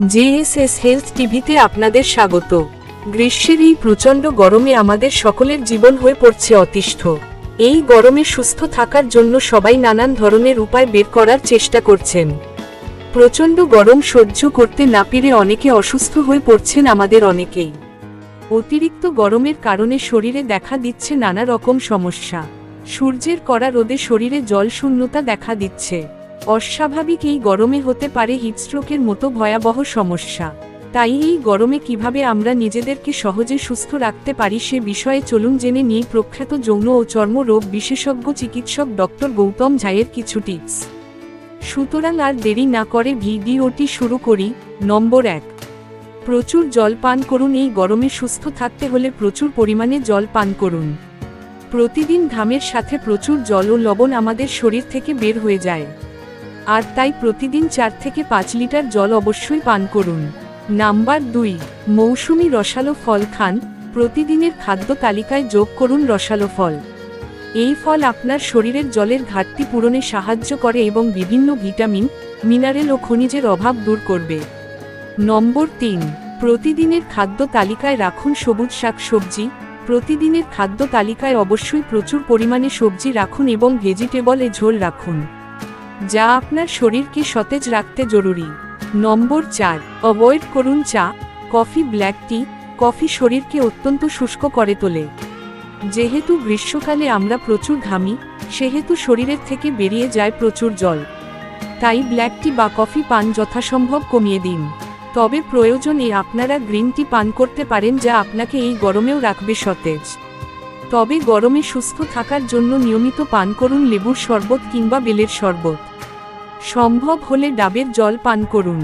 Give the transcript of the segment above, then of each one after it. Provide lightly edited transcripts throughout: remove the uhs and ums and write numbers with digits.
JSS health টিভিতে আপনাদের স্বাগত। গ্রীষ্মের এই প্রচণ্ড গরমে আমাদের সকলের জীবন হয়ে পড়ছে অতিষ্ঠ। এই গরমে সুস্থ থাকার জন্য সবাই নানান ধরনের উপায় বের করার চেষ্টা করছেন। প্রচণ্ড গরম সহ্য করতে না পেরে অনেকে অসুস্থ হয়ে পড়ছেন। আমাদের অনেকেই অতিরিক্ত গরমের কারণে শরীরে দেখা দিচ্ছে নানা রকম সমস্যা। সূর্যের কড়া রোদে শরীরে জল শূন্যতা দেখা দিচ্ছে। অস্বাভাবিক এই গরমে হতে পারে হিটস্ট্রোকের মতো ভয়াবহ সমস্যা। তাই এই গরমে কিভাবে আমরা নিজেদেরকে সহজে সুস্থ রাখতে পারি সে বিষয়ে চলুন জেনে নিই প্রখ্যাত যৌন ও চর্ম রোগ বিশেষজ্ঞ চিকিৎসক ডক্টর গৌতম ঝায়ের কিছু টিপস। সুতরাং আর দেরি না করে ভিডিওটি শুরু করি। নম্বর 1, প্রচুর জল পান করুন। এই গরমে সুস্থ থাকতে হলে প্রচুর পরিমাণে জল পান করুন। প্রতিদিন ঘামের সাথে প্রচুর জল ও লবণ আমাদের শরীর থেকে বের হয়ে যায়, আর তাই প্রতিদিন 4 থেকে 5 লিটার জল অবশ্যই পান করুন। নাম্বার 2, মৌসুমী রসালো ফল খান। প্রতিদিনের খাদ্য তালিকায় যোগ করুন রসালো ফল। এই ফল আপনার শরীরের জলের ঘাটতি পূরণে সাহায্য করে এবং বিভিন্ন ভিটামিন, মিনারেল ও খনিজের অভাব দূর করবে। নম্বর 3, প্রতিদিনের খাদ্য তালিকায় রাখুন সবুজ শাক সবজি। প্রতিদিনের খাদ্য তালিকায় অবশ্যই প্রচুর পরিমাণে সবজি রাখুন এবং ভেজিটেবল ঝোল রাখুন, যা আপনার শরীরকে সতেজ রাখতে জরুরি। নম্বর 4, অ্যাভয়েড করুন চা, কফি, ব্ল্যাক টি। কফি শরীরকে অত্যন্ত শুষ্ক করে তোলে। যেহেতু গ্রীষ্মকালে আমরা প্রচুর ঘামি, সেহেতু শরীরের থেকে বেরিয়ে যায় প্রচুর জল। তাই ব্ল্যাক টি বা কফি পান যথাসম্ভব কমিয়ে দিন। তবে প্রয়োজনে আপনারা গ্রিন টি পান করতে পারেন, যা আপনাকে এই গরমেও রাখবে সতেজ। তবে গরমে সুস্থ থাকার জন্য নিয়মিত পান করুন লেবুর শরবত কিংবা বেলের শরবত। সম্ভব হলে ডাবের জল পান করুন।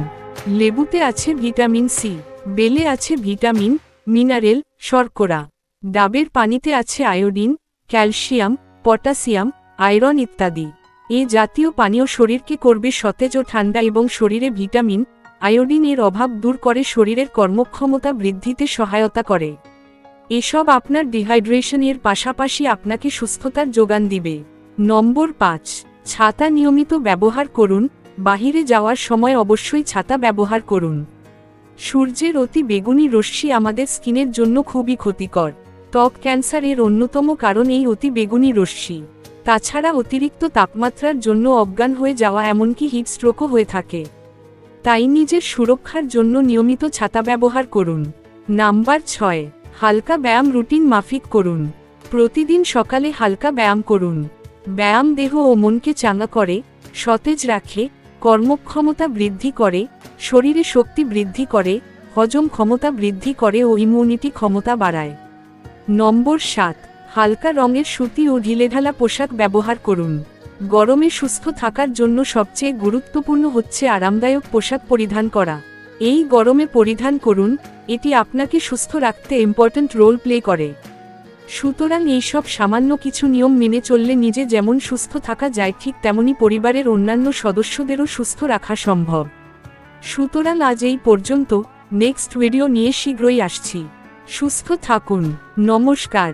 লেবুতে আছে ভিটামিন সি, বেলে আছে ভিটামিন, মিনারেল, শর্করা। ডাবের পানিতে আছে আয়োডিন, ক্যালসিয়াম, পটাশিয়াম, আয়রন ইত্যাদি। এ জাতীয় পানীয় শরীরকে করবে সতেজ ও ঠান্ডা এবং শরীরে ভিটামিন, আয়োডিন এর অভাব দূর করে শরীরের কর্মক্ষমতা বৃদ্ধিতে সহায়তা করে। এসব আপনার ডিহাইড্রেশনের পাশাপাশি আপনাকে সুস্থতার যোগান দিবে। নম্বর 5, ছাতা নিয়মিত ব্যবহার করুন। বাহিরে যাওয়ার সময় অবশ্যই ছাতা ব্যবহার করুন। সূর্যের অতি বেগুনি রশ্মি আমাদের স্কিনের জন্য খুবই ক্ষতিকর। ত্বক ক্যান্সারের অন্যতম কারণ এই অতি বেগুনি রশ্মি। তাছাড়া অতিরিক্ত তাপমাত্রার জন্য অজ্ঞান হয়ে যাওয়া এমনকি হিটস্ট্রোকও হয়ে থাকে। তাই নিজের সুরক্ষার জন্য নিয়মিত ছাতা ব্যবহার করুন। নাম্বার 6, হালকা ব্যায়াম রুটিন মাফিক করুন। প্রতিদিন সকালে হালকা ব্যায়াম করুন। ব্যায়াম দেহ ও মনকে চাঙ্গা করে, সতেজ রাখে, কর্মক্ষমতা বৃদ্ধি করে, শরীরে শক্তি বৃদ্ধি করে, হজম ক্ষমতা বৃদ্ধি করে ও ইমিউনিটি ক্ষমতা বাড়ায়। নম্বর 7, হালকা রঙের সুতি ও ঢিলেঢালা পোশাক ব্যবহার করুন। গরমে সুস্থ থাকার জন্য সবচেয়ে গুরুত্বপূর্ণ হচ্ছে আরামদায়ক পোশাক পরিধান করা। এই গরমে পরিধান করুন, এটি আপনাকে সুস্থ রাখতে ইম্পর্ট্যান্ট রোল প্লে করে। সুতরাং এইসব সামান্য কিছু নিয়ম মেনে চললে নিজে যেমন সুস্থ থাকা যায়, ঠিক তেমনি পরিবারের অন্যান্য সদস্যদেরও সুস্থ রাখা সম্ভব। সুতরাং আজ এই পর্যন্ত। নেক্সট ভিডিও নিয়ে শীঘ্রই আসছি। সুস্থ থাকুন। নমস্কার।